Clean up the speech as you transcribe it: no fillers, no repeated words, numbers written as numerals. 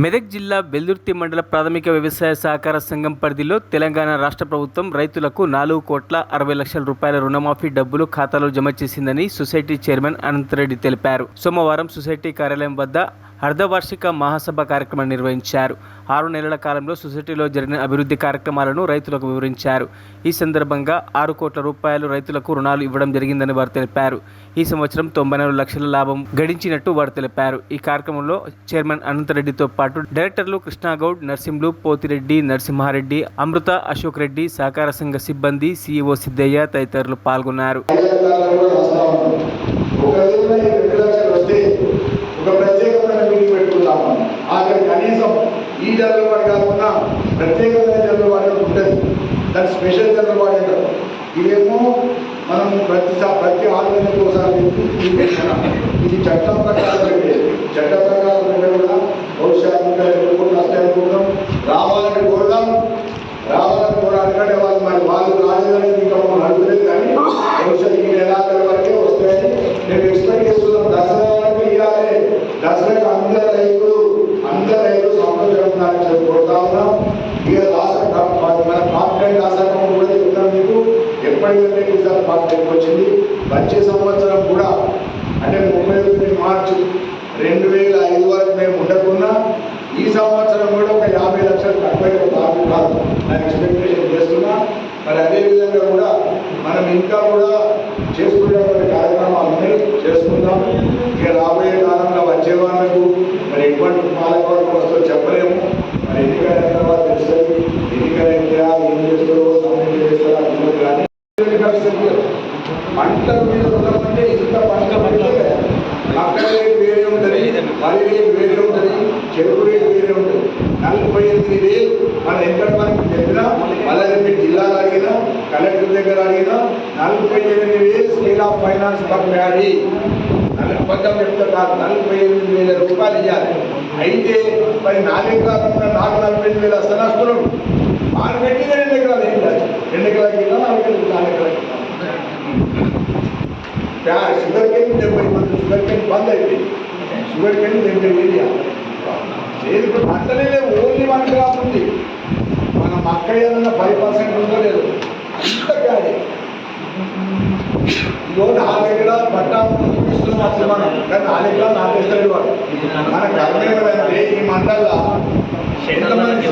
మెదక్ జిల్లా వెల్దుర్తి మండల ప్రాథమిక వ్యవసాయ సహకార సంఘం పరిధిలో తెలంగాణ రాష్ట్ర ప్రభుత్వం రైతులకు 4,60,00,000 రూపాయల రుణమాఫీ డబ్బులు ఖాతాలో జమ చేసిందని సొసైటీ చైర్మన్ అనంతరెడ్డి తెలిపారు. సోమవారం సొసైటీ కార్యాలయం వద్ద అర్ధవార్షిక మహాసభ కార్యక్రమం నిర్వహించారు. 6 నెలల కాలంలో సొసైటీలో జరిగిన అభివృద్ధి కార్యక్రమాలను రైతులకు వివరించారు. ఈ సందర్భంగా 6 కోట్ల రూపాయలు రైతులకు రుణాలు ఇవ్వడం జరిగిందని వారు తెలిపారు. ఈ సంవత్సరం 94 లక్షల లాభం గడించినట్టు వారు తెలిపారు. ఈ కార్యక్రమంలో చైర్మన్ అనంతరెడ్డితో పాటు డైరెక్టర్లు కృష్ణాగౌడ్, నర్సింహులు, పోతిరెడ్డి, నరసింహారెడ్డి, అమృత, అశోక్ రెడ్డి, సహకార సంఘ సిబ్బంది, సిఇఓ సిద్ధయ్య తదితరులు పాల్గొన్నారు. కనీసం ఈ జనరల్ వాడి కాకుండా ప్రత్యేకమైన జనరల్ వాడి ఉంటుంది. దాని స్పెషల్ జనరల్ వాడి అంటారు. ఇదేమో మనం ప్రతి 6 నెలలకు ఒకసారి ఇది చట్టం ప్రకారం పెట్టేది. చట్ట ప్రకారం పెట్టే కూడా భవిష్యత్తు నష్టాలు రావాలని కోరడం ఎందుకంటే వాళ్ళు రాజధాని ఇంకా మనం అడుగులేదు. కానీ భవిష్యత్తు ఈ నెలాఖరు వరకే వస్తాయని మేము ఎక్స్పెక్ట్ చేస్తున్నాం. దసరా వరకు ఇవ్వాలి. దసరాకి అందరు రైతులు సంతోషంగా కోరుతా ఉన్నాం. ఇక మన కాంపిటెంట్ రాసాకం కూడా చెప్తాం. మీకు ఎప్పటికంటే ఈసారి కాంపిటెంట్ వచ్చింది. వచ్చే సంవత్సరం కూడా అంటే 31 మార్చి 2005 వరకు మేము ఉండకున్నా ఈ సంవత్సరం కూడా ఒక 50 లక్షలు తక్కువ కాదు నేను ఎక్స్పెక్టేషన్ చేస్తున్నా. మరి అదేవిధంగా కూడా మనం ఇంకా కూడా చేసుకునేటువంటి కార్యక్రమాలని చేసుకుందాం. ఇక రాబోయే కాలంలో వచ్చే వాళ్ళకు మరి ఎటువంటి పాలకవర్గం వస్తుందో చెప్పలేము. మరి ఎన్నికలైన తర్వాత తెలుస్తుంది. ఎన్నికలైతే ఏం చేస్తారో సమయం చేస్తారో అది కానీ పంటల మీద ఉన్నమంటే ఇంత పంట అక్కడ రేటు వేరే ఉంటుంది, వరి రేటు వేరే ఉంటుంది, చెరుకు రేటు వేరే ఉంటుంది. 48,000 మనం ఎక్కడ మనకి చెప్పినా మళ్ళీ చెప్పి జిల్లాలో అడిగినా కలెక్టర్ దగ్గర అడిగినా 48,000 scale of finance per paddy అబద్ధం చెప్తే కాదు. 48,000 రూపాయలు ఇవ్వాలి. అయితే మరి 4 ఎకరాలు 48,000 వస్తాను వస్తున్నాడు. వాళ్ళు పెట్టిన 2 ఎకరాలు ఏం కాదు. 2 ఎకరాలకి ఇవ్వాలి, 4 ఎకరాలకి షుగర్ కేన్ 70 మంది షుగర్ కేన్ బంద్ అయిపోయింది. షుగర్ కేన్ 70,000 లేదు. ఇప్పుడు పంటలే లేవు. ఓన్లీ 1 క్రాప్ ఉంది. మన మక్క ఏదన్నా 5% ఉందో లేదు. అంత గాడి ఇదో 4 ఎకరాలు పట్టా చూపిస్తున్నాం. అసలు మనం కానీ 4 ఎకరాలు నాటేస్తాడు వాడు. మన కర్మేమంటే ఈ మండల్లో ఎంతమంది